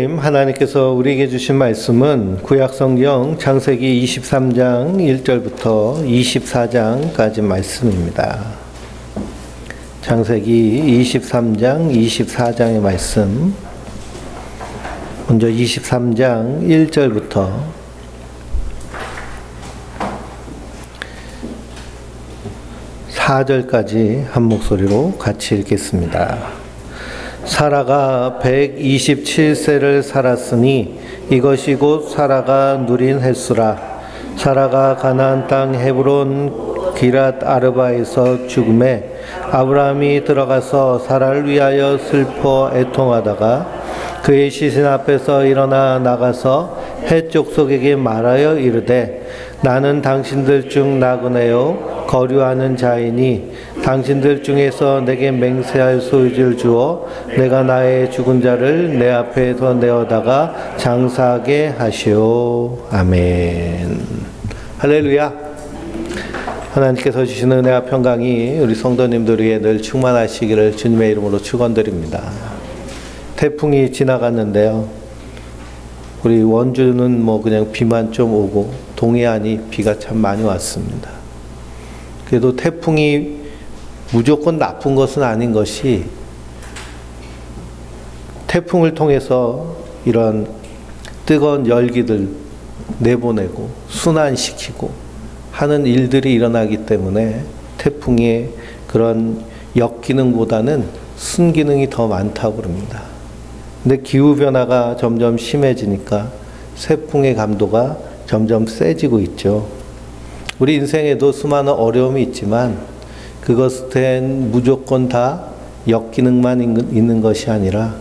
하나님께서 우리에게 주신 말씀은 구약성경 창세기 23장 1절부터 24장까지 말씀입니다. 창세기 23장 24장의 말씀, 먼저 23장 1절부터 4절까지 한 목소리로 같이 읽겠습니다. 사라가 127세를 살았으니 이것이 곧 사라가 누린 횟수라. 사라가 가나안 땅 헤브론 기랏 아르바에서 죽음에 아브라함이 들어가서 사라를 위하여 슬퍼 애통하다가 그의 시신 앞에서 일어나 나가서 해 족속에게 말하여 이르되 나는 당신들 중 나그네요 거류하는 자이니 당신들 중에서 내게 맹세할 소유지를 주어 내가 나의 죽은 자를 내 앞에서 내어다가 장사하게 하시오. 아멘. 할렐루야. 하나님께서 주시는 은혜와 평강이 우리 성도님들에게 늘 충만하시기를 주님의 이름으로 축원드립니다. 태풍이 지나갔는데요, 우리 원주는 그냥 비만 좀 오고 동해안이 비가 참 많이 왔습니다. 그래도 태풍이 무조건 나쁜 것은 아닌 것이, 태풍을 통해서 이런 뜨거운 열기들 내보내고 순환시키고 하는 일들이 일어나기 때문에 태풍의 그런 역기능보다는 순기능이 더 많다고 그럽니다. 근데 기후변화가 점점 심해지니까 태풍의 강도가 점점 세지고 있죠. 우리 인생에도 수많은 어려움이 있지만 그것은 무조건 다 역기능만 있는 것이 아니라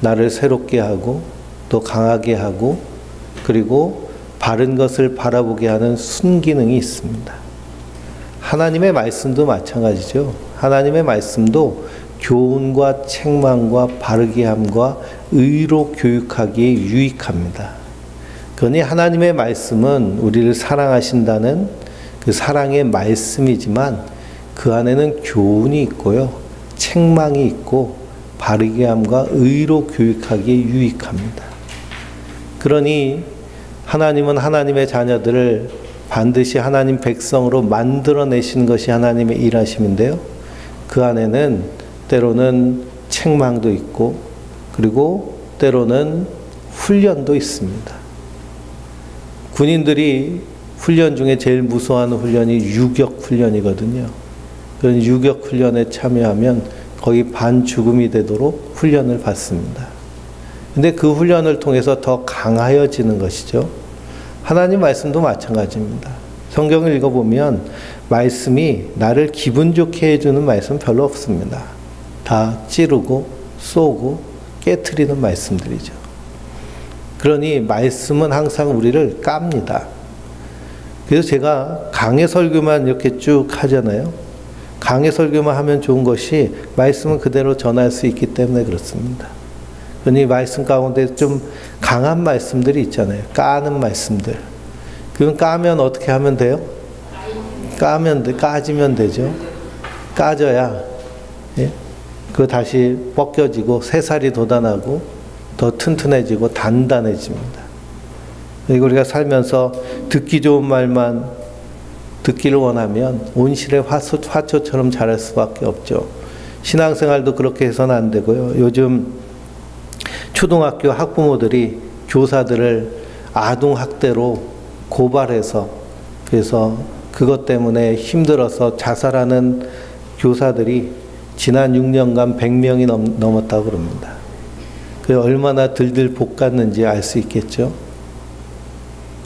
나를 새롭게 하고 또 강하게 하고 그리고 바른 것을 바라보게 하는 순기능이 있습니다. 하나님의 말씀도 마찬가지죠. 하나님의 말씀도 교훈과 책망과 바르게 함과 의로 교육하기에 유익합니다. 그러니 하나님의 말씀은 우리를 사랑하신다는 그 사랑의 말씀이지만 그 안에는 교훈이 있고요, 책망이 있고 바르게 함과 의로 교육하기에 유익합니다. 그러니 하나님은 하나님의 자녀들을 반드시 하나님 백성으로 만들어내신 것이 하나님의 일하심인데요, 그 안에는 때로는 책망도 있고 그리고 때로는 훈련도 있습니다. 군인들이 훈련 중에 제일 무서워하는 훈련이 유격 훈련이거든요. 그런 유격 훈련에 참여하면 거의 반죽음이 되도록 훈련을 받습니다. 근데 그 훈련을 통해서 더 강하여지는 것이죠. 하나님 말씀도 마찬가지입니다. 성경을 읽어보면 말씀이 나를 기분 좋게 해주는 말씀 별로 없습니다. 다 찌르고 쏘고 깨트리는 말씀들이죠. 그러니 말씀은 항상 우리를 깝니다. 그래서 제가 강해 설교만 이렇게 쭉 하잖아요. 강해 설교만 하면 좋은 것이 말씀은 그대로 전할 수 있기 때문에 그렇습니다. 그러니 말씀 가운데 좀 강한 말씀들이 있잖아요. 까는 말씀들. 그건 까면 어떻게 하면 돼요? 까지면 되죠. 까져야, 예? 그거 다시 벗겨지고 새살이 돋아나고 더 튼튼해지고 단단해집니다. 그리고 우리가 살면서 듣기 좋은 말만 듣기를 원하면 온실의 화초처럼 자랄 수밖에 없죠. 신앙생활도 그렇게 해서는 안 되고요. 요즘 초등학교 학부모들이 교사들을 아동학대로 고발해서, 그래서 그것 때문에 힘들어서 자살하는 교사들이 지난 6년간 100명이 넘었다고 그럽니다. 그게 얼마나 들들 볶았는지 알 수 있겠죠.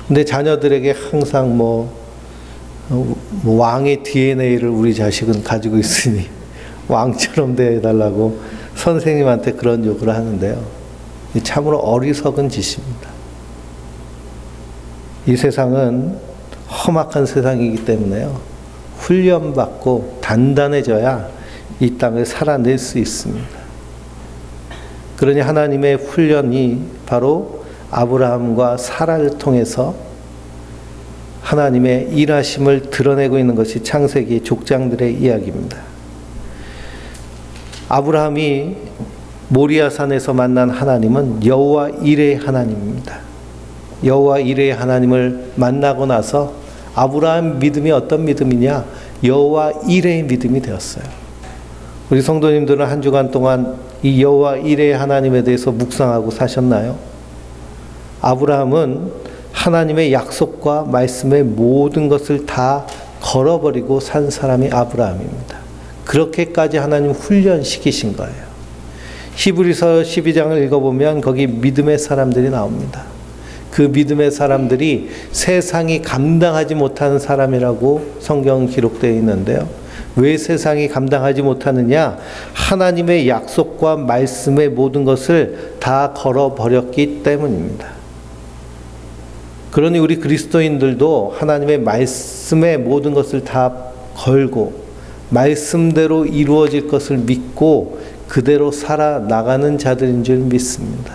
근데 자녀들에게 항상 왕의 DNA를 우리 자식은 가지고 있으니 왕처럼 되어달라고 선생님한테 그런 요구를 하는데요. 참으로 어리석은 짓입니다. 이 세상은 험악한 세상이기 때문에요, 훈련받고 단단해져야 이 땅을 살아낼 수 있습니다. 그러니 하나님의 훈련이 바로 아브라함과 사라를 통해서 하나님의 일하심을 드러내고 있는 것이 창세기 족장들의 이야기입니다. 아브라함이 모리아산에서 만난 하나님은 여호와 이레의 하나님입니다. 여호와 이레의 하나님을 만나고 나서 아브라함 믿음이 어떤 믿음이냐? 여호와 이레의 믿음이 되었어요. 우리 성도님들은 한 주간 동안 이 여호와 이레의 하나님에 대해서 묵상하고 사셨나요? 아브라함은 하나님의 약속과 말씀의 모든 것을 다 걸어버리고 산 사람이 아브라함입니다. 그렇게까지 하나님 훈련시키신 거예요. 히브리서 12장을 읽어보면 거기 믿음의 사람들이 나옵니다. 그 믿음의 사람들이 세상이 감당하지 못하는 사람이라고 성경 기록되어 있는데요. 왜 세상이 감당하지 못하느냐? 하나님의 약속과 말씀의 모든 것을 다 걸어버렸기 때문입니다. 그러니 우리 그리스도인들도 하나님의 말씀의 모든 것을 다 걸고 말씀대로 이루어질 것을 믿고 그대로 살아나가는 자들인 줄 믿습니다.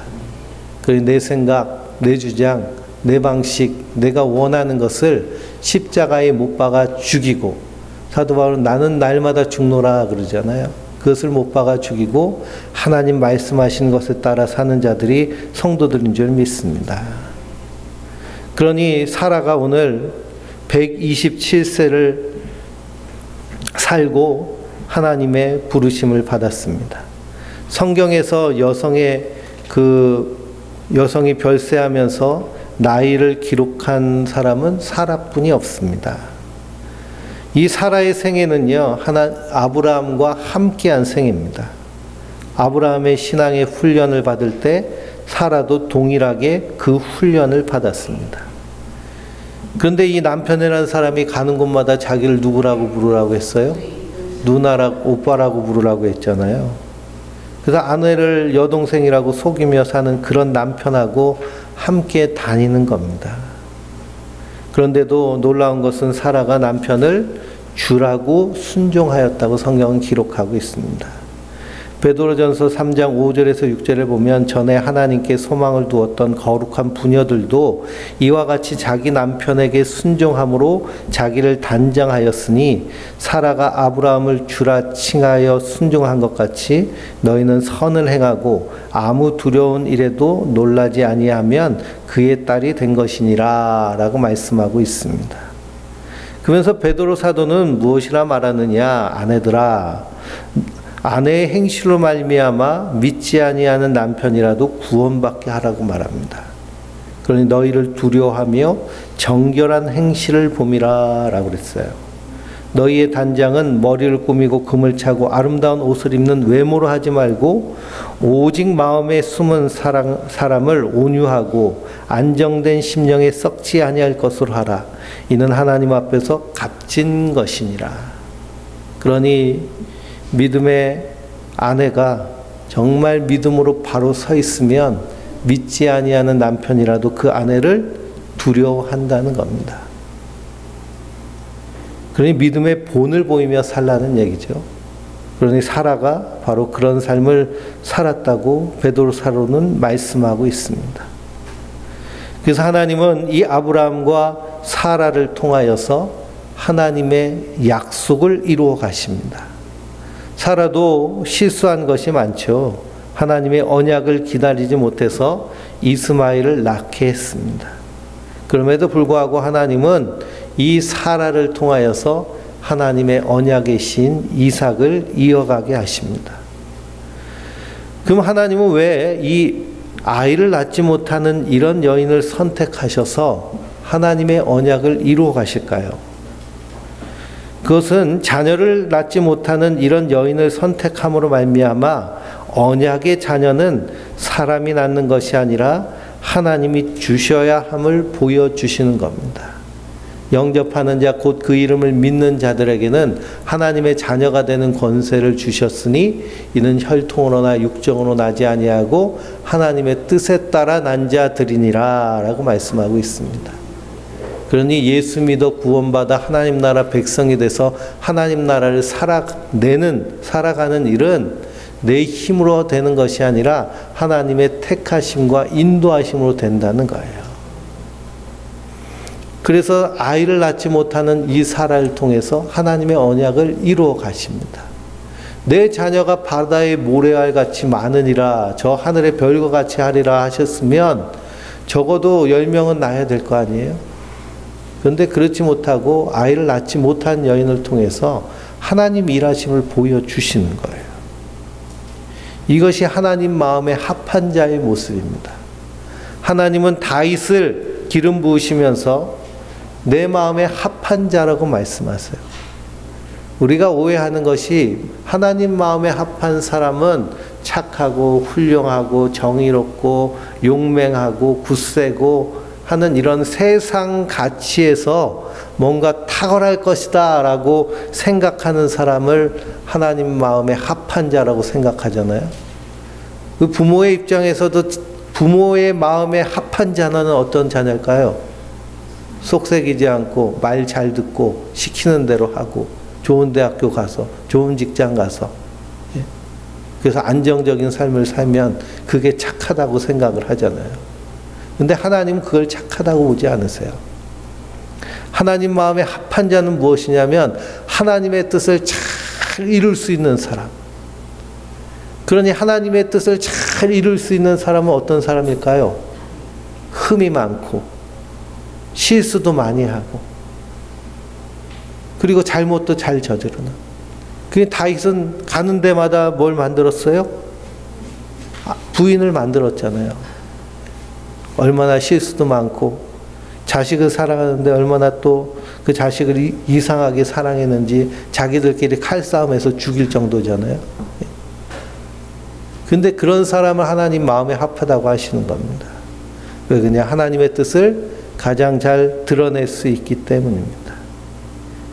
그리고 내 생각, 내 주장, 내 방식, 내가 원하는 것을 십자가에 못 박아 죽이고, 사도 바울은 나는 날마다 죽노라 그러잖아요. 그것을 못 박아 죽이고 하나님 말씀하신 것에 따라 사는 자들이 성도들인 줄 믿습니다. 그러니 사라가 오늘 127세를 살고 하나님의 부르심을 받았습니다. 성경에서 여성이 별세하면서 나이를 기록한 사람은 사라뿐이 없습니다. 이 사라의 생애는요, 아브라함과 함께한 생애입니다. 아브라함의 신앙의 훈련을 받을 때 사라도 동일하게 그 훈련을 받았습니다. 그런데 이 남편이라는 사람이 가는 곳마다 자기를 누구라고 부르라고 했어요? 누나라고, 오빠라고 부르라고 했잖아요. 그래서 아내를 여동생이라고 속이며 사는 그런 남편하고 함께 다니는 겁니다. 그런데도 놀라운 것은 사라가 남편을 주라고 순종하였다고 성경은 기록하고 있습니다. 베드로전서 3장 5절에서 6절을 보면 전에 하나님께 소망을 두었던 거룩한 부녀들도 이와 같이 자기 남편에게 순종함으로 자기를 단장하였으니 사라가 아브라함을 주라 칭하여 순종한 것 같이 너희는 선을 행하고 아무 두려운 일에도 놀라지 아니하면 그의 딸이 된 것이니라 라고 말씀하고 있습니다. 그러면서 베드로 사도는 무엇이라 말하느냐? 아내들아, 아내의 행실로 말미암아 믿지 아니하는 남편이라도 구원받게 하라고 말합니다. 그러니 너희를 두려워하며 정결한 행실을 봄이라 라고 그랬어요. 너희의 단장은 머리를 꾸미고 금을 차고 아름다운 옷을 입는 외모로 하지 말고 오직 마음에 숨은 사람을 온유하고 안정된 심령에 썩지 아니할 것으로 하라. 이는 하나님 앞에서 값진 것이니라. 그러니 믿음의 아내가 정말 믿음으로 바로 서 있으면 믿지 아니하는 남편이라도 그 아내를 두려워한다는 겁니다. 그러니 믿음의 본을 보이며 살라는 얘기죠. 그러니 사라가 바로 그런 삶을 살았다고 베드로사로는 말씀하고 있습니다. 그래서 하나님은 이 아브라함과 사라를 통하여서 하나님의 약속을 이루어 가십니다. 사라도 실수한 것이 많죠. 하나님의 언약을 기다리지 못해서 이스마엘을 낳게 했습니다. 그럼에도 불구하고 하나님은 이 사라를 통하여서 하나님의 언약의 신 이삭을 이어가게 하십니다. 그럼 하나님은 왜 이 아이를 낳지 못하는 이런 여인을 선택하셔서 하나님의 언약을 이루어 가실까요? 그것은 자녀를 낳지 못하는 이런 여인을 선택함으로 말미암아 언약의 자녀는 사람이 낳는 것이 아니라 하나님이 주셔야 함을 보여주시는 겁니다. 영접하는 자 곧 그 이름을 믿는 자들에게는 하나님의 자녀가 되는 권세를 주셨으니 이는 혈통으로나 육정으로 나지 아니하고 하나님의 뜻에 따라 난 자들이니라 라고 말씀하고 있습니다. 그러니 예수 믿어 구원받아 하나님 나라 백성이 돼서 하나님 나라를 살아가는 일은 내 힘으로 되는 것이 아니라 하나님의 택하심과 인도하심으로 된다는 거예요. 그래서 아이를 낳지 못하는 이 사라를 통해서 하나님의 언약을 이루어 가십니다. 내 자녀가 바다의 모래알 같이 많으니라 저 하늘의 별과 같이 하리라 하셨으면 적어도 10명은 낳아야 될 거 아니에요? 그런데 그렇지 못하고 아이를 낳지 못한 여인을 통해서 하나님 일하심을 보여주시는 거예요. 이것이 하나님 마음에 합한 자의 모습입니다. 하나님은 다윗을 기름 부으시면서 내 마음에 합한 자라고 말씀하세요. 우리가 오해하는 것이 하나님 마음에 합한 사람은 착하고 훌륭하고 정의롭고 용맹하고 굳세고 하는 이런 세상 가치에서 뭔가 탁월할 것이다 라고 생각하는 사람을 하나님 마음에 합한 자라고 생각하잖아요. 그 부모의 입장에서도 부모의 마음에 합한 자는 어떤 자녀일까요? 속색이지 않고 말 잘 듣고 시키는 대로 하고 좋은 대학교 가서 좋은 직장 가서 그래서 안정적인 삶을 살면 그게 착하다고 생각을 하잖아요. 근데 하나님은 그걸 착하다고 보지 않으세요. 하나님 마음에 합한 자는 무엇이냐면 하나님의 뜻을 잘 이룰 수 있는 사람. 그러니 하나님의 뜻을 잘 이룰 수 있는 사람은 어떤 사람일까요? 흠이 많고 실수도 많이 하고 그리고 잘못도 잘 저지르는. 그 다윗은 가는 데마다 뭘 만들었어요? 부인을 만들었잖아요. 얼마나 실수도 많고 자식을 사랑하는데 얼마나 또 그 자식을 이상하게 사랑했는지 자기들끼리 칼싸움해서 죽일 정도잖아요. 근데 그런 사람을 하나님 마음에 합하다고 하시는 겁니다. 왜 그냥 하나님의 뜻을 가장 잘 드러낼 수 있기 때문입니다.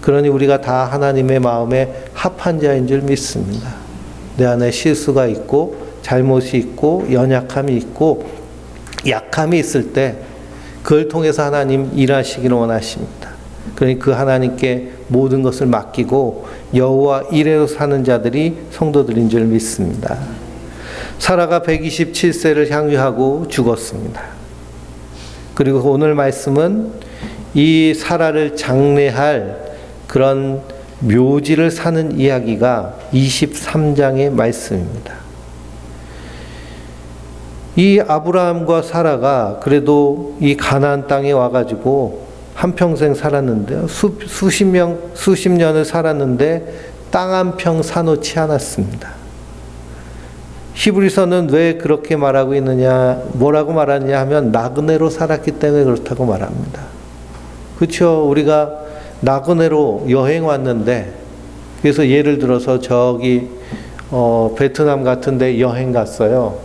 그러니 우리가 다 하나님의 마음에 합한 자인 줄 믿습니다. 내 안에 실수가 있고 잘못이 있고 연약함이 있고 약함이 있을 때 그걸 통해서 하나님 일하시기를 원하십니다. 그러니 그 하나님께 모든 것을 맡기고 여호와 이레로 사는 자들이 성도들인 줄 믿습니다. 사라가 127세를 향유하고 죽었습니다. 그리고 오늘 말씀은 이 사라를 장례할 그런 묘지를 사는 이야기가 23장의 말씀입니다. 이 아브라함과 사라가 그래도 이 가나안 땅에 와가지고 한평생 살았는데요. 수십 년을 살았는데 땅 한 평 사놓지 않았습니다. 히브리서는 왜 그렇게 말하고 있느냐, 뭐라고 말하느냐 하면 나그네로 살았기 때문에 그렇다고 말합니다. 그렇죠. 우리가 나그네로 여행 왔는데, 그래서 예를 들어서 저기 베트남 같은 데 여행 갔어요.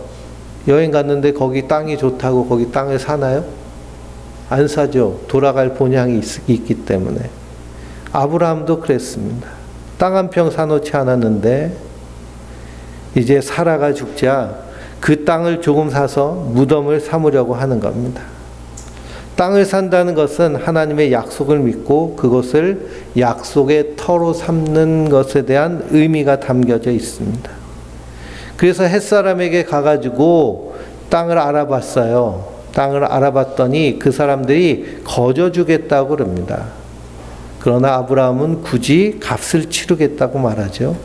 여행 갔는데 거기 땅이 좋다고 거기 땅을 사나요? 안 사죠. 돌아갈 본향이 있기 때문에. 아브라함도 그랬습니다. 땅 한 평 사놓지 않았는데 이제 사라가 죽자 그 땅을 조금 사서 무덤을 삼으려고 하는 겁니다. 땅을 산다는 것은 하나님의 약속을 믿고 그것을 약속의 터로 삼는 것에 대한 의미가 담겨져 있습니다. 그래서 햇사람에게 가가지고 땅을 알아봤어요. 땅을 알아봤더니 그 사람들이 거저 주겠다고 그럽니다. 그러나 아브라함은 굳이 값을 치르겠다고 말하죠.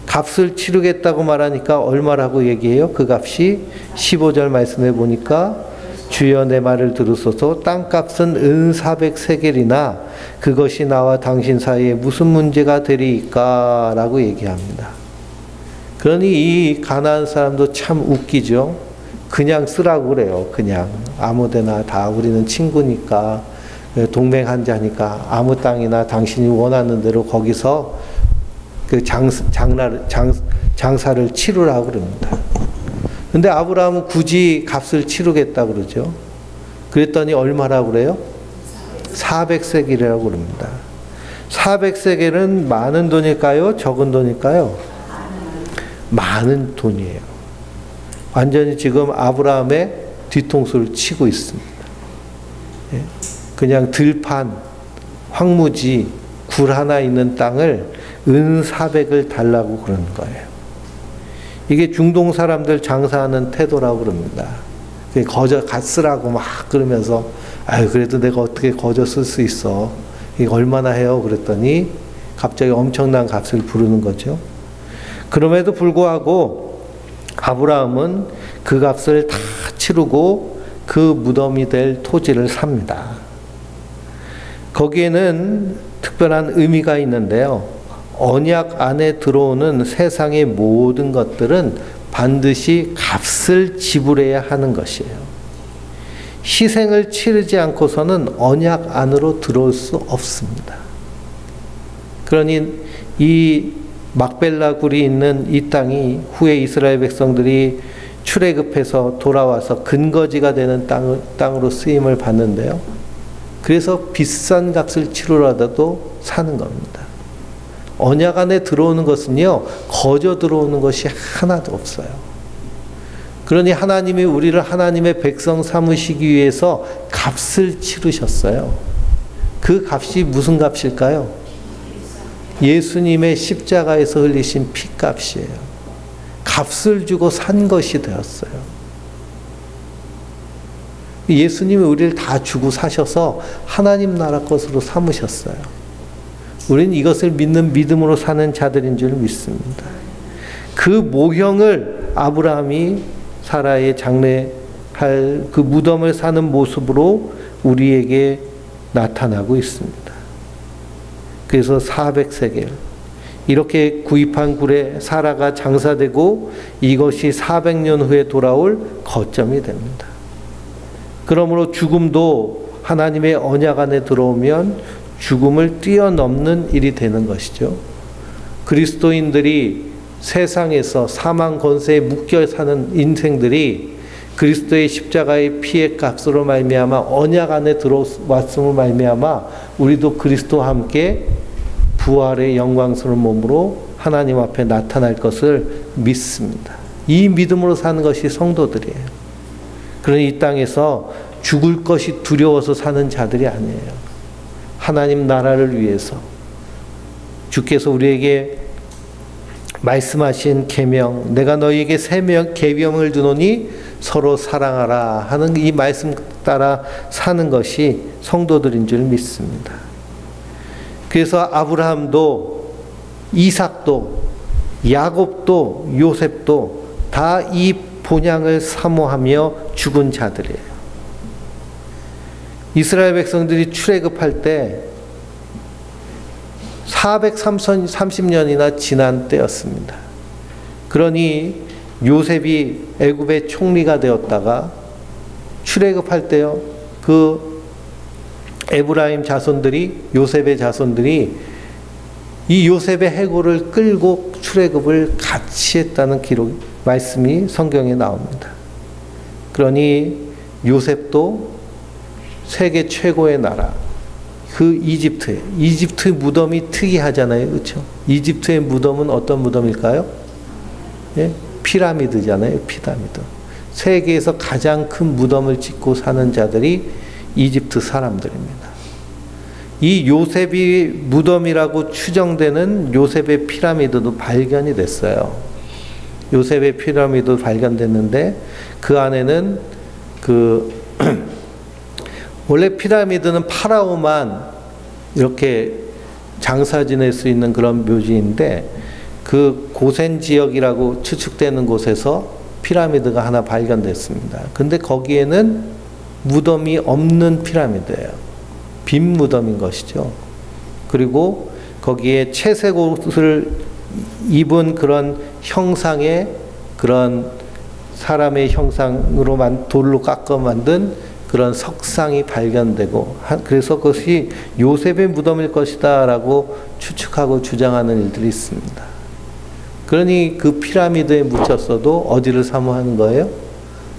값을 치르겠다고 말하니까 얼마라고 얘기해요? 그 값이 15절 말씀에 보니까 주여 내 말을 들으소서 땅값은 은 400세겔이나 그것이 나와 당신 사이에 무슨 문제가 되리까? 라고 얘기합니다. 그러니 이 가나안 사람도 참 웃기죠. 그냥 쓰라고 그래요. 그냥 아무데나 다 우리는 친구니까 동맹한자니까 아무 땅이나 당신이 원하는 대로 거기서 그 장사를 치르라고 그럽니다. 근데 아브라함은 굳이 값을 치르겠다고 그러죠. 그랬더니 얼마라고 그래요? 400세겔이라고 그럽니다. 400세겔은 많은 돈일까요? 적은 돈일까요? 많은 돈이에요. 완전히 지금 아브라함의 뒤통수를 치고 있습니다. 그냥 들판, 황무지, 굴 하나 있는 땅을 은 400을 달라고 그러는 거예요. 이게 중동 사람들 장사하는 태도라고 그럽니다. 거저 쓰라고 막 그러면서 아유 그래도 내가 어떻게 거저 쓸 수 있어. 이게 얼마나 해요? 그랬더니 갑자기 엄청난 값을 부르는 거죠. 그럼에도 불구하고 아브라함은 그 값을 다 치르고 그 무덤이 될 토지를 삽니다. 거기에는 특별한 의미가 있는데요. 언약 안에 들어오는 세상의 모든 것들은 반드시 값을 지불해야 하는 것이에요. 희생을 치르지 않고서는 언약 안으로 들어올 수 없습니다. 그러니 이 막벨라 굴이 있는 이 땅이 후에 이스라엘 백성들이 출애굽해서 돌아와서 근거지가 되는 땅으로 쓰임을 받는데요. 그래서 비싼 값을 치르라도 사는 겁니다. 언약 안에 들어오는 것은요, 거저 들어오는 것이 하나도 없어요. 그러니 하나님이 우리를 하나님의 백성 삼으시기 위해서 값을 치르셨어요. 그 값이 무슨 값일까요? 예수님의 십자가에서 흘리신 피값이에요. 값을 주고 산 것이 되었어요. 예수님이 우리를 다 주고 사셔서 하나님 나라 것으로 삼으셨어요. 우리는 이것을 믿는 믿음으로 사는 자들인 줄 믿습니다. 그 모형을 아브라함이 사라의 장례할 그 무덤을 사는 모습으로 우리에게 나타나고 있습니다. 그래서 400세겔 이렇게 구입한 굴에 사라가 장사되고 이것이 400년 후에 돌아올 거점이 됩니다. 그러므로 죽음도 하나님의 언약 안에 들어오면 죽음을 뛰어넘는 일이 되는 것이죠. 그리스도인들이 세상에서 사망 권세에 묶여 사는 인생들이 그리스도의 십자가의 피의 값으로 말미암아 언약 안에 들어왔음으로 말미암아 우리도 그리스도와 함께 부활의 영광스러운 몸으로 하나님 앞에 나타날 것을 믿습니다. 이 믿음으로 사는 것이 성도들이에요. 그러니 이 땅에서 죽을 것이 두려워서 사는 자들이 아니에요. 하나님 나라를 위해서 주께서 우리에게 말씀하신 계명, 내가 너희에게 계명을 주노니 서로 사랑하라 하는 이 말씀 따라 사는 것이 성도들인 줄 믿습니다. 그래서 아브라함도 이삭도 야곱도 요셉도 다 이 본향을 사모하며 죽은 자들이에요. 이스라엘 백성들이 출애굽할 때 430년이나 지난 때였습니다. 그러니 요셉이 애굽의 총리가 되었다가 출애굽할 때요, 그 에브라임 자손들이 요셉의 자손들이 이 요셉의 해골을 끌고 출애굽을 같이 했다는 기록 말씀이 성경에 나옵니다. 그러니 요셉도 세계 최고의 나라 그 이집트의 무덤이 특이하잖아요. 그렇죠? 이집트의 무덤은 어떤 무덤일까요? 예? 피라미드잖아요. 피라미드. 세계에서 가장 큰 무덤을 짓고 사는 자들이 이집트 사람들입니다. 이 요셉이 무덤이라고 추정되는 요셉의 피라미드도 발견이 됐어요. 요셉의 피라미드 발견됐는데 그 안에는 원래 피라미드는 파라오만 이렇게 장사 지낼 수 있는 그런 묘지인데 그 고센 지역이라고 추측되는 곳에서 피라미드가 하나 발견됐습니다. 근데 거기에는 무덤이 없는 피라미드예요. 빈 무덤인 것이죠. 그리고 거기에 채색 옷을 입은 그런 형상의 그런 사람의 형상으로만 돌로 깎아 만든 그런 석상이 발견되고 그래서 그것이 요셉의 무덤일 것이다 라고 추측하고 주장하는 일들이 있습니다. 그러니 그 피라미드에 묻혔어도 어디를 사모하는 거예요?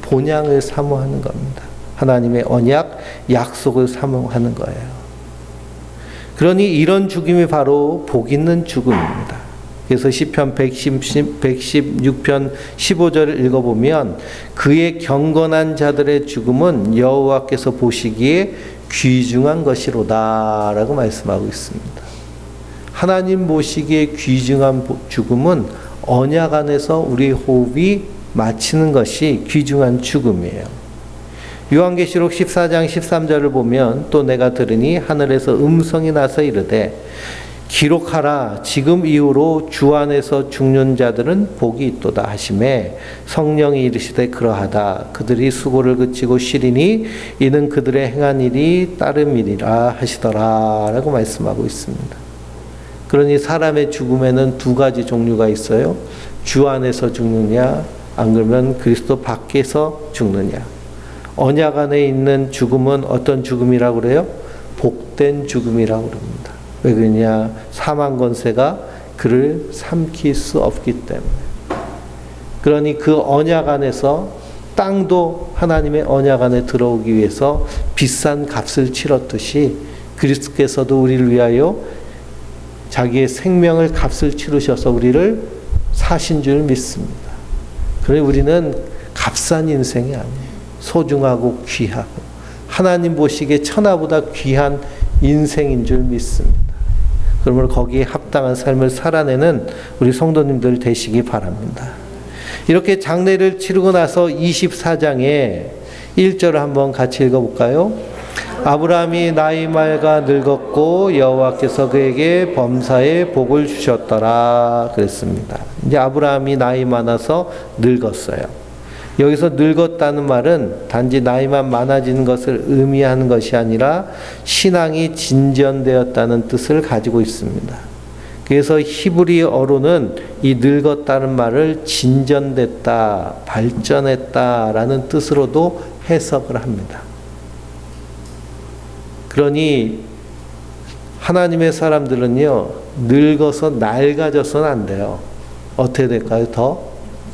본향을 사모하는 겁니다. 하나님의 언약, 약속을 사모하는 거예요. 그러니 이런 죽음이 바로 복 있는 죽음입니다. 그래서 시편 116편 15절을 읽어보면 그의 경건한 자들의 죽음은 여호와께서 보시기에 귀중한 것이로다 라고 말씀하고 있습니다. 하나님 보시기에 귀중한 죽음은 언약 안에서 우리 호흡이 마치는 것이 귀중한 죽음이에요. 요한계시록 14장 13절을 보면 또 내가 들으니 하늘에서 음성이 나서 이르되 기록하라. 지금 이후로 주 안에서 죽는 자들은 복이 있도다 하시매 성령이 이르시되 그러하다. 그들이 수고를 그치고 쉬리니 이는 그들의 행한 일이 따름이리라 하시더라 라고 말씀하고 있습니다. 그러니 사람의 죽음에는 두 가지 종류가 있어요. 주 안에서 죽느냐, 안 그러면 그리스도 밖에서 죽느냐. 언약 안에 있는 죽음은 어떤 죽음이라고 그래요? 복된 죽음이라고 그럽니다. 왜 그러냐? 사망 권세가 그를 삼킬 수 없기 때문에. 그러니 그 언약 안에서 땅도 하나님의 언약 안에 들어오기 위해서 비싼 값을 치렀듯이 그리스도께서도 우리를 위하여 자기의 생명을 값을 치르셔서 우리를 사신 줄 믿습니다. 그러니 우리는 값싼 인생이 아니에요. 소중하고 귀하고 하나님 보시기에 천하보다 귀한 인생인 줄 믿습니다. 그러므로 거기에 합당한 삶을 살아내는 우리 성도님들 되시기 바랍니다. 이렇게 장례를 치르고 나서 24장에 1절을 한번 같이 읽어볼까요? 아브라함이 나이 말가 늙었고 여호와께서 그에게 범사의 복을 주셨더라 그랬습니다. 이제 아브라함이 나이 많아서 늙었어요. 여기서 늙었다는 말은 단지 나이만 많아지는 것을 의미하는 것이 아니라 신앙이 진전되었다는 뜻을 가지고 있습니다. 그래서 히브리어로는 이 늙었다는 말을 진전됐다, 발전했다라는 뜻으로도 해석을 합니다. 그러니 하나님의 사람들은요, 늙어서 낡아져서는 안 돼요. 어떻게 될까요? 더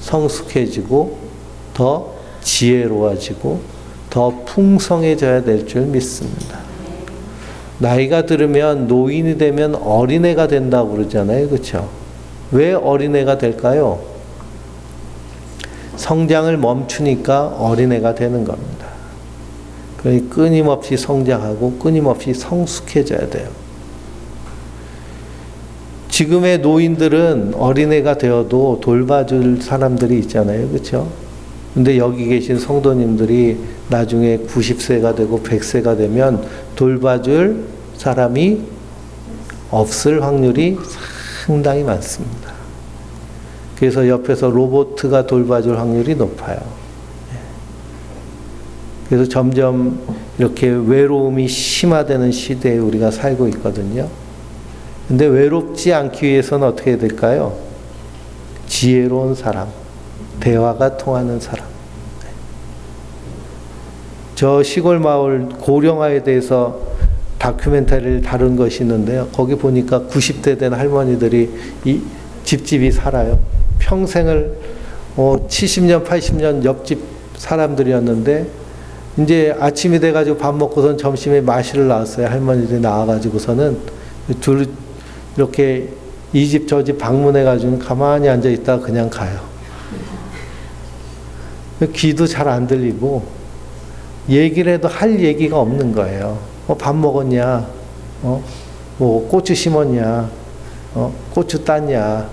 성숙해지고 더 지혜로워지고 더 풍성해져야 될 줄 믿습니다. 나이가 들으면 노인이 되면 어린애가 된다고 그러잖아요. 그렇죠? 왜 어린애가 될까요? 성장을 멈추니까 어린애가 되는 겁니다. 그러니 끊임없이 성장하고 끊임없이 성숙해져야 돼요. 지금의 노인들은 어린애가 되어도 돌봐줄 사람들이 있잖아요. 그렇죠? 근데 여기 계신 성도님들이 나중에 90세가 되고 100세가 되면 돌봐줄 사람이 없을 확률이 상당히 많습니다. 그래서 옆에서 로봇가 돌봐줄 확률이 높아요. 그래서 점점 이렇게 외로움이 심화되는 시대에 우리가 살고 있거든요. 근데 외롭지 않기 위해서는 어떻게 해야 될까요? 지혜로운 사람, 대화가 통하는 사람. 저 시골 마을 고령화에 대해서 다큐멘터리를 다룬 것이 있는데요. 거기 보니까 90대 된 할머니들이 이 집집이 살아요. 평생을 70년, 80년 옆집 사람들이었는데 이제 아침이 돼가지고 밥 먹고선 점심에 마시러 나왔어요. 할머니들이 나와가지고서는 둘 이렇게 이 집 저 집 방문해가지고 가만히 앉아 있다가 그냥 가요. 귀도 잘 안 들리고 얘기를 해도 할 얘기가 없는 거예요. 밥 먹었냐? 뭐 고추 심었냐? 고추 땄냐?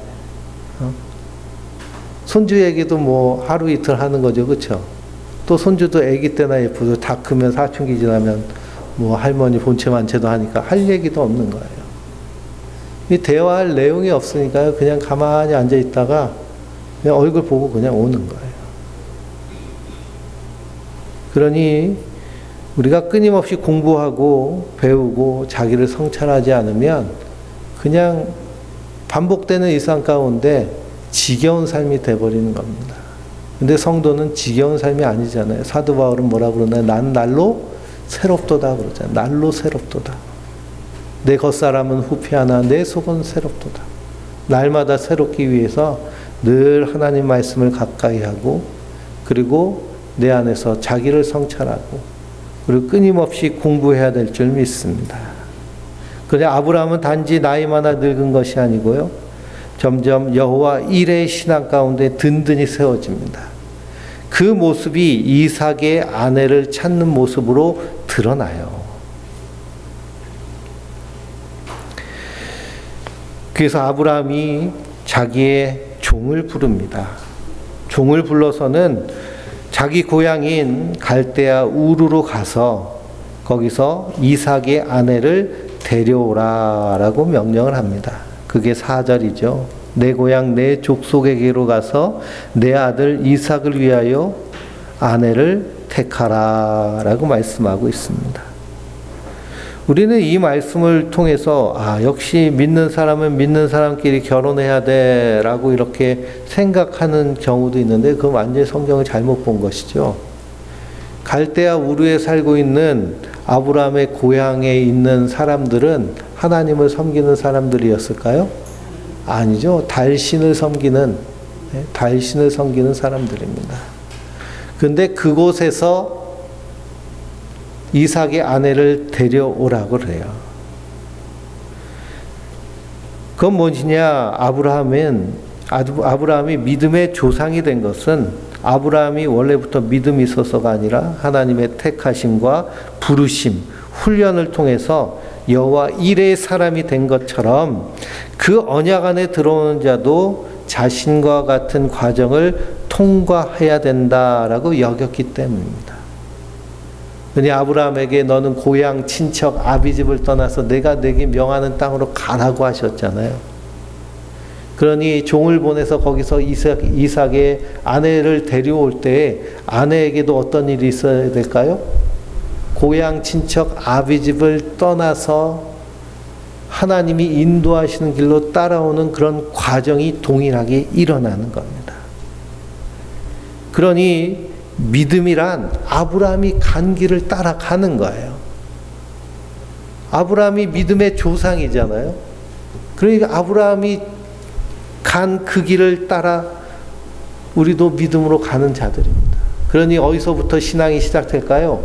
손주 얘기도 뭐 하루 이틀 하는 거죠. 그렇죠? 또 손주도 아기 때나 예쁘고 다 크면 사춘기 지나면 뭐 할머니 본체 만체도 하니까 할 얘기도 없는 거예요. 이 대화할 내용이 없으니까요. 그냥 가만히 앉아 있다가 그냥 얼굴 보고 그냥 오는 거예요. 그러니 우리가 끊임없이 공부하고 배우고 자기를 성찰하지 않으면 그냥 반복되는 일상 가운데 지겨운 삶이 돼버리는 겁니다. 근데 성도는 지겨운 삶이 아니잖아요. 사도 바울은 뭐라고 그러나요? 난 날로 새롭도다 그러잖아요. 날로 새롭도다. 내 겉사람은 후피하나 내 속은 새롭도다. 날마다 새롭기 위해서 늘 하나님 말씀을 가까이 하고 그리고 내 안에서 자기를 성찰하고 그리고 끊임없이 공부해야 될 줄 믿습니다. 그런데 아브라함은 단지 나이 많아 늙은 것이 아니고요. 점점 여호와 일의 신앙 가운데 든든히 세워집니다. 그 모습이 이삭의 아내를 찾는 모습으로 드러나요. 그래서 아브라함이 자기의 종을 부릅니다. 종을 불러서는 자기 고향인 갈대아 우르로 가서 거기서 이삭의 아내를 데려오라라고 명령을 합니다. 그게 4절이죠. 내 고향 내 족속에게로 가서 내 아들 이삭을 위하여 아내를 택하라라고 말씀하고 있습니다. 우리는 이 말씀을 통해서 역시 믿는 사람은 믿는 사람끼리 결혼해야 돼라고 이렇게 생각하는 경우도 있는데 그건 완전히 성경을 잘못 본 것이죠. 갈대아 우르에 살고 있는 아브라함의 고향에 있는 사람들은 하나님을 섬기는 사람들이었을까요? 아니죠. 달신을 섬기는 사람들입니다. 근데 그곳에서 이삭의 아내를 데려오라고 그래요. 그건 뭐냐? 아브라함이 믿음의 조상이 된 것은 아브라함이 원래부터 믿음이 있어서가 아니라 하나님의 택하심과 부르심, 훈련을 통해서 여호와 일의 사람이 된 것처럼 그 언약 안에 들어오는 자도 자신과 같은 과정을 통과해야 된다라고 여겼기 때문입니다. 그러니 아브라함에게 너는 고향 친척 아비집을 떠나서 내가 내게 명하는 땅으로 가라고 하셨잖아요. 그러니 종을 보내서 거기서 이삭의 아내를 데려올 때 아내에게도 어떤 일이 있어야 될까요? 고향 친척 아비집을 떠나서 하나님이 인도하시는 길로 따라오는 그런 과정이 동일하게 일어나는 겁니다. 그러니 믿음이란 아브라함이 간 길을 따라가는 거예요. 아브라함이 믿음의 조상이잖아요. 그러니까 아브라함이 간 그 길을 따라 우리도 믿음으로 가는 자들입니다. 그러니 어디서부터 신앙이 시작될까요?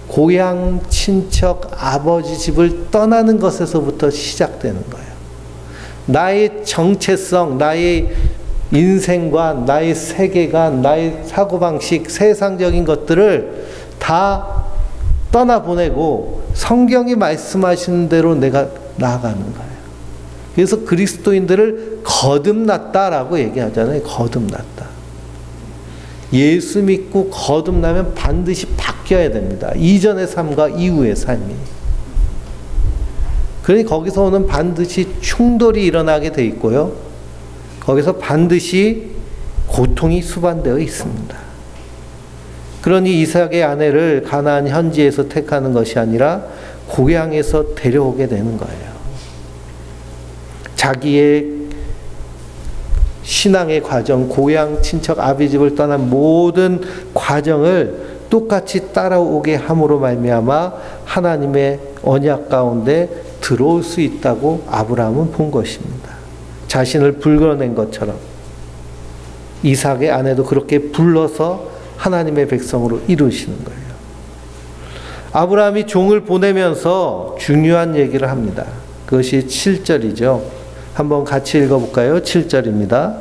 고향 친척 아버지 집을 떠나는 것에서부터 시작되는 거예요. 나의 정체성, 나의 인생관, 나의 세계관, 나의 사고방식, 세상적인 것들을 다 떠나보내고 성경이 말씀하시는 대로 내가 나아가는 거예요. 그래서 그리스도인들을 거듭났다라고 얘기하잖아요. 거듭났다. 예수 믿고 거듭나면 반드시 바뀌어야 됩니다. 이전의 삶과 이후의 삶이. 그러니 거기서 오는 반드시 충돌이 일어나게 돼 있고요. 거기서 반드시 고통이 수반되어 있습니다. 그러니 이삭의 아내를 가나안 현지에서 택하는 것이 아니라 고향에서 데려오게 되는 거예요. 자기의 신앙의 과정, 고향 친척 아비집을 떠난 모든 과정을 똑같이 따라오게 함으로 말미암아 하나님의 언약 가운데 들어올 수 있다고 아브라함은 본 것입니다. 자신을 불러낸 것처럼 이삭의 아내도 그렇게 불러서 하나님의 백성으로 이루시는 거예요. 아브라함이 종을 보내면서 중요한 얘기를 합니다. 그것이 7절이죠. 한번 같이 읽어볼까요? 7절입니다.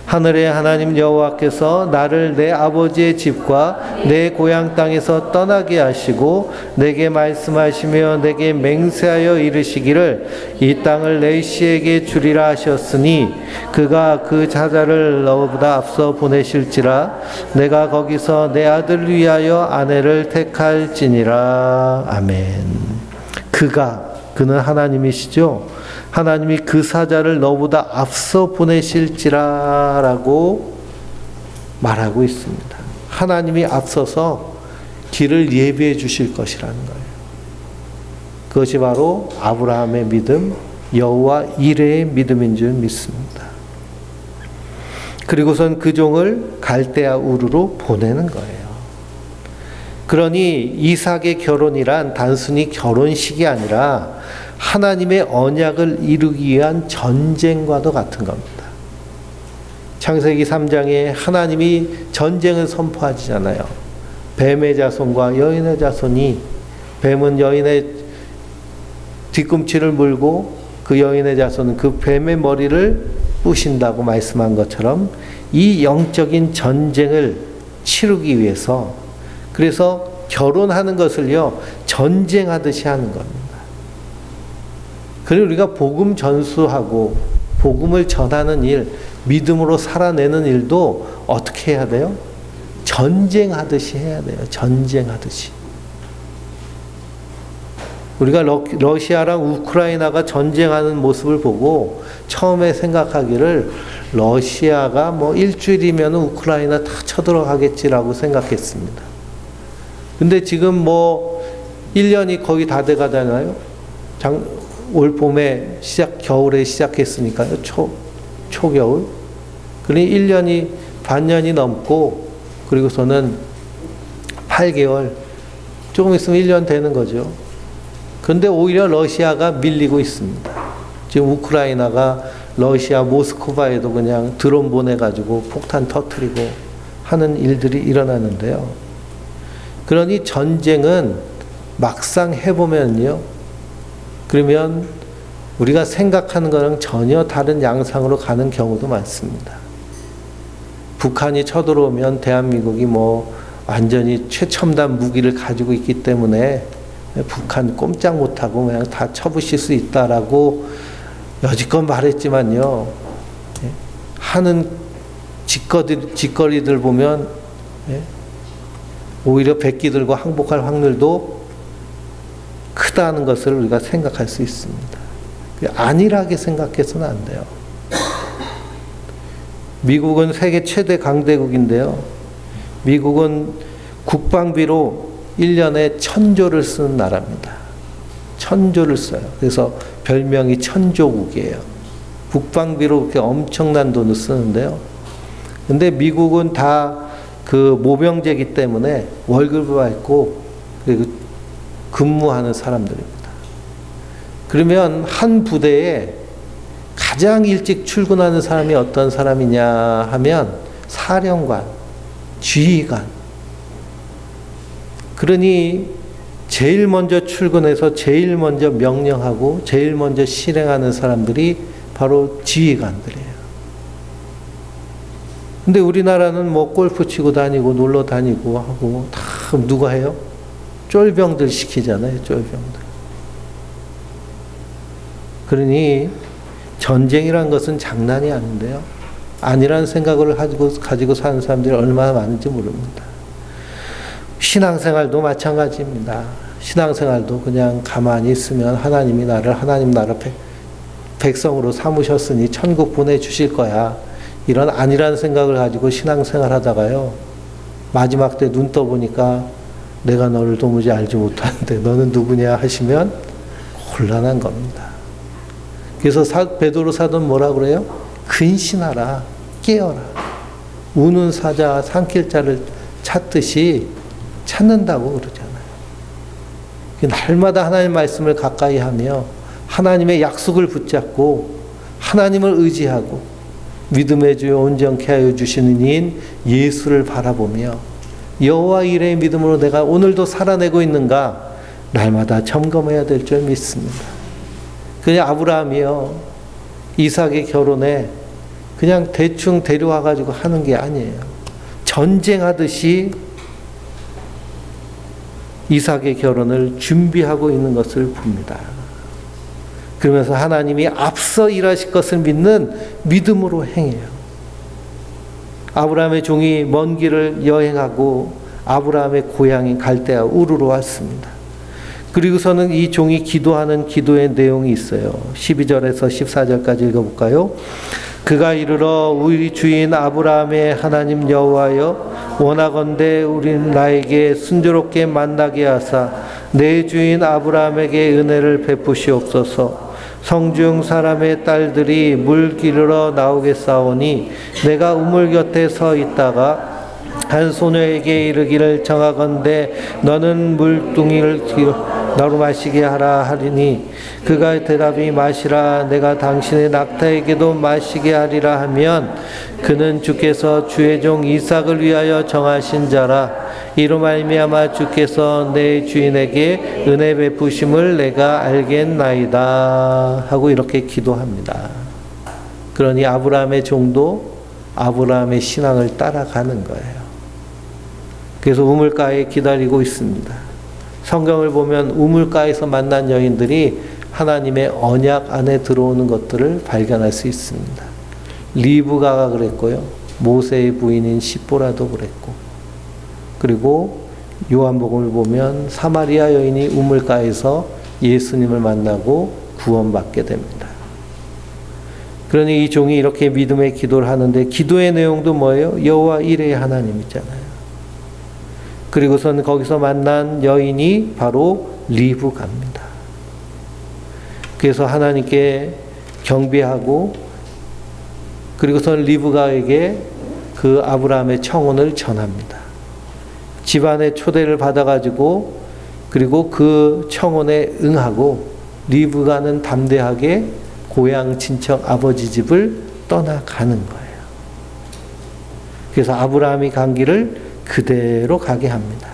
하늘의 하나님 여호와께서 나를 내 아버지의 집과 내 고향 땅에서 떠나게 하시고 내게 말씀하시며 내게 맹세하여 이르시기를 이 땅을 내 씨에게 주리라 하셨으니 그가 그 자자를 너보다 앞서 보내실지라 내가 거기서 내 아들을 위하여 아내를 택할지니라. 아멘. 그는 하나님이시죠. 하나님이 그 사자를 너보다 앞서 보내실지라라고 말하고 있습니다. 하나님이 앞서서 길을 예비해 주실 것이라는 거예요. 그것이 바로 아브라함의 믿음, 여호와 이레의 믿음인 줄 믿습니다. 그리고선 그 종을 갈대아 우르로 보내는 거예요. 그러니 이삭의 결혼이란 단순히 결혼식이 아니라 하나님의 언약을 이루기 위한 전쟁과도 같은 겁니다. 창세기 3장에 하나님이 전쟁을 선포하시잖아요. 뱀의 자손과 여인의 자손이, 뱀은 여인의 뒤꿈치를 물고 그 여인의 자손은 그 뱀의 머리를 부신다고 말씀한 것처럼 이 영적인 전쟁을 치르기 위해서, 그래서 결혼하는 것을요 전쟁하듯이 하는 겁니다. 그리고 우리가 복음 전수하고 복음을 전하는 일, 믿음으로 살아내는 일도 어떻게 해야 돼요? 전쟁하듯이 해야 돼요. 전쟁하듯이. 우리가 러시아랑 우크라이나가 전쟁하는 모습을 보고 처음에 생각하기를 러시아가 뭐 일주일이면 우크라이나 다 쳐들어가겠지라고 생각했습니다. 근데 지금 뭐 1년이 거의 다 돼 가잖아요. 올 봄에 겨울에 시작했으니까요. 초겨울. 그러니 1년이 반년이 넘고 그리고서는 8개월 조금 있으면 1년 되는 거죠. 그런데 오히려 러시아가 밀리고 있습니다. 지금 우크라이나가 러시아 모스크바에도 그냥 드론 보내가지고 폭탄 터뜨리고 하는 일들이 일어나는데요. 그러니 전쟁은 막상 해보면요. 그러면 우리가 생각하는 거랑 전혀 다른 양상으로 가는 경우도 많습니다. 북한이 쳐들어오면 대한민국이 뭐 완전히 최첨단 무기를 가지고 있기 때문에 북한 꼼짝 못하고 그냥 다 쳐부실 수 있다라고 여지껏 말했지만요. 하는 짓거리들 보면 오히려 백기들과 항복할 확률도 크다는 것을 우리가 생각할 수 있습니다. 안일하게 생각해서는 안 돼요. 미국은 세계 최대 강대국인데요. 미국은 국방비로 1년에 1,000조를 쓰는 나라입니다. 1,000조를 써요. 그래서 별명이 천조국이에요. 국방비로 그렇게 엄청난 돈을 쓰는데요. 근데 미국은 다 그 모병제이기 때문에 월급을 받고 근무하는 사람들입니다. 그러면 한 부대에 가장 일찍 출근하는 사람이 어떤 사람이냐 하면 사령관, 지휘관. 그러니 제일 먼저 출근해서 제일 먼저 명령하고 제일 먼저 실행하는 사람들이 바로 지휘관들이에요. 근데 우리나라는 뭐 골프 치고 다니고 놀러 다니고 하고 다 누가 해요? 쫄병들 시키잖아요. 쫄병들. 그러니 전쟁이란 것은 장난이 아닌데요. 아니라는 생각을 가지고 사는 사람들이 얼마나 많은지 모릅니다. 신앙생활도 마찬가지입니다. 신앙생활도 그냥 가만히 있으면 하나님 나라 백성으로 삼으셨으니 천국 보내주실 거야. 이런 아니라는 생각을 가지고 신앙생활 하다가요. 마지막 때 눈 떠보니까 내가 너를 도무지 알지 못하는데 너는 누구냐 하시면 곤란한 겁니다. 그래서 베드로 사도는 뭐라 그래요? 근신하라, 깨어라. 우는 사자 산길자를 찾듯이 찾는다고 그러잖아요. 날마다 하나님 말씀을 가까이 하며 하나님의 약속을 붙잡고 하나님을 의지하고 믿음의 주여 온전케 하여 주시는 이인 예수를 바라보며 여호와 이레의 믿음으로 내가 오늘도 살아내고 있는가 날마다 점검해야 될 줄 믿습니다. 그냥 아브라함이요. 이삭의 결혼에 그냥 대충 데려와 가지고 하는 게 아니에요. 전쟁하듯이 이삭의 결혼을 준비하고 있는 것을 봅니다. 그러면서 하나님이 앞서 일하실 것을 믿는 믿음으로 행해요. 아브라함의 종이 먼 길을 여행하고 아브라함의 고향인 갈대아 우르로 왔습니다. 그리고서는 이 종이 기도하는 기도의 내용이 있어요. 12절에서 14절까지 읽어볼까요? 그가 이르러 우리 주인 아브라함의 하나님 여호와여 원하건대 우리는 나에게 순조롭게 만나게 하사 내 주인 아브라함에게 은혜를 베푸시옵소서. 성중 사람의 딸들이 물 기르러 나오겠사오니 내가 우물 곁에 서 있다가 한 소녀에게 이르기를 정하건대 너는 물뚱이를 나로 마시게 하라 하리니 그가 대답이 마시라 내가 당신의 낙타에게도 마시게 하리라 하면 그는 주께서 주의 종 이삭을 위하여 정하신 자라 이로 말미암아 주께서 내 주인에게 은혜 베푸심을 내가 알겠나이다 하고 이렇게 기도합니다. 그러니 아브라함의 종도 아브라함의 신앙을 따라가는 거예요. 그래서 우물가에 기다리고 있습니다. 성경을 보면 우물가에서 만난 여인들이 하나님의 언약 안에 들어오는 것들을 발견할 수 있습니다. 리브가가 그랬고요. 모세의 부인인 시보라도 그랬고 그리고 요한복음을 보면 사마리아 여인이 우물가에서 예수님을 만나고 구원받게 됩니다. 그러니 이 종이 이렇게 믿음의 기도를 하는데 기도의 내용도 뭐예요? 여호와 이레의 하나님이잖아요. 그리고선 거기서 만난 여인이 바로 리브가입니다. 그래서 하나님께 경배하고 그리고선 리브가에게 그 아브라함의 청혼을 전합니다. 집안의 초대를 받아가지고 그리고 그 청혼에 응하고 리브가는 담대하게 고향 친척 아버지 집을 떠나가는 거예요. 그래서 아브라함이 간 길을 그대로 가게 합니다.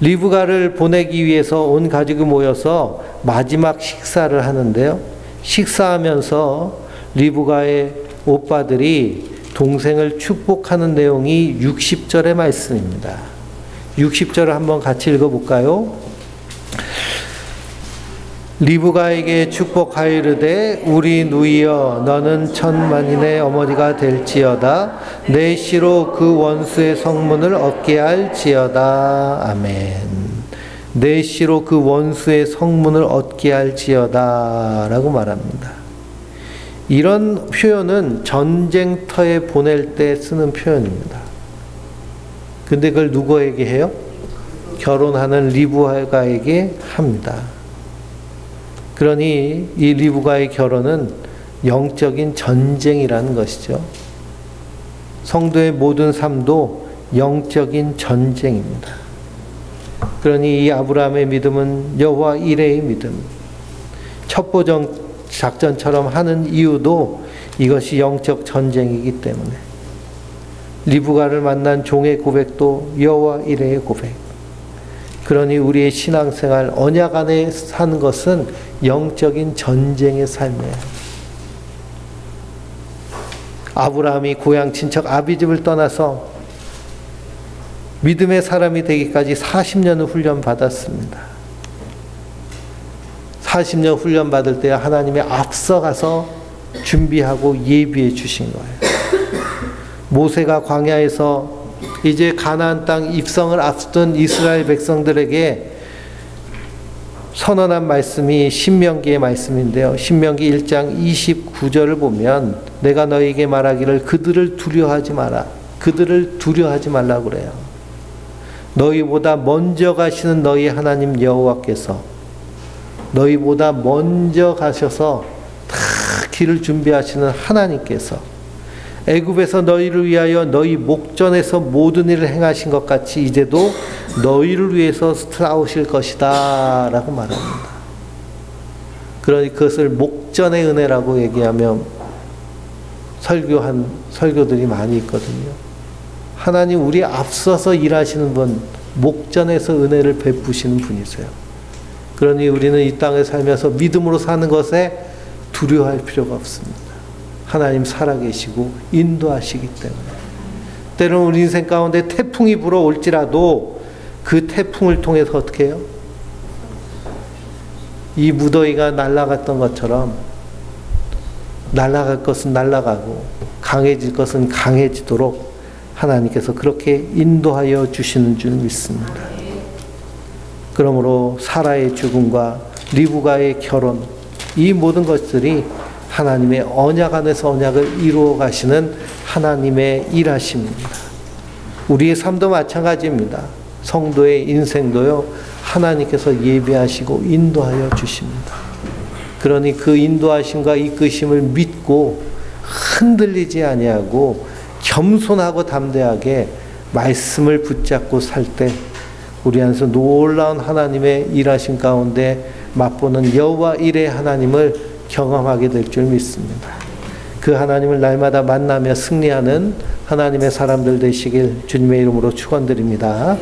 리브가를 보내기 위해서 온 가족이 모여서 마지막 식사를 하는데요. 식사하면서 리브가의 오빠들이 동생을 축복하는 내용이 60절의 말씀입니다. 60절을 한번 같이 읽어볼까요? 리브가에게 축복하이르되 우리 누이여 너는 천만인의 어머니가 될지어다 내 씨로 그 원수의 성문을 얻게 할지어다. 아멘. 내 씨로 그 원수의 성문을 얻게 할지어다 라고 말합니다. 이런 표현은 전쟁터에 보낼 때 쓰는 표현입니다. 근데 그걸 누구에게 해요? 결혼하는 리브가에게 합니다. 그러니 이 리브가의 결혼은 영적인 전쟁이라는 것이죠. 성도의 모든 삶도 영적인 전쟁입니다. 그러니 이 아브라함의 믿음은 여호와 이레의 믿음. 첩보정 작전처럼 하는 이유도 이것이 영적 전쟁이기 때문에 리브가를 만난 종의 고백도 여호와 이레의 고백. 그러니 우리의 신앙생활 언약 안에 사는 것은 영적인 전쟁의 삶이에요. 아브라함이 고향 친척 아비집을 떠나서 믿음의 사람이 되기까지 40년을 훈련받았습니다. 40년 훈련 받을 때 하나님이 앞서가서 준비하고 예비해 주신 거예요. 모세가 광야에서 이제 가나안 땅 입성을 앞둔 이스라엘 백성들에게 선언한 말씀이 신명기의 말씀인데요. 신명기 1장 29절을 보면 내가 너희에게 말하기를 그들을 두려워하지 마라. 그들을 두려워하지 말라고 그래요. 너희보다 먼저 가시는 너희 하나님 여호와께서 너희보다 먼저 가셔서 다 길을 준비하시는 하나님께서 애굽에서 너희를 위하여 너희 목전에서 모든 일을 행하신 것 같이 이제도 너희를 위해서 싸우실 것이다 라고 말합니다. 그러니 그것을 목전의 은혜라고 얘기하면 설교한 설교들이 많이 있거든요. 하나님 우리 앞서서 일하시는 분, 목전에서 은혜를 베푸시는 분이세요. 그러니 우리는 이 땅에 살면서 믿음으로 사는 것에 두려워할 필요가 없습니다. 하나님 살아계시고 인도하시기 때문에. 때로는 우리 인생 가운데 태풍이 불어올지라도 그 태풍을 통해서 어떻게 해요? 이 무더위가 날아갔던 것처럼 날아갈 것은 날아가고 강해질 것은 강해지도록 하나님께서 그렇게 인도하여 주시는 줄 믿습니다. 그러므로 사라의 죽음과 리브가의 결혼, 이 모든 것들이 하나님의 언약 안에서 언약을 이루어 가시는 하나님의 일하심입니다. 우리의 삶도 마찬가지입니다. 성도의 인생도요, 하나님께서 예비하시고 인도하여 주십니다. 그러니 그 인도하심과 이끄심을 믿고 흔들리지 아니하고 겸손하고 담대하게 말씀을 붙잡고 살 때 우리 안에서 놀라운 하나님의 일하심 가운데 맛보는 여호와 이레의 하나님을 경험하게 될 줄 믿습니다. 그 하나님을 날마다 만나며 승리하는 하나님의 사람들 되시길 주님의 이름으로 축원드립니다.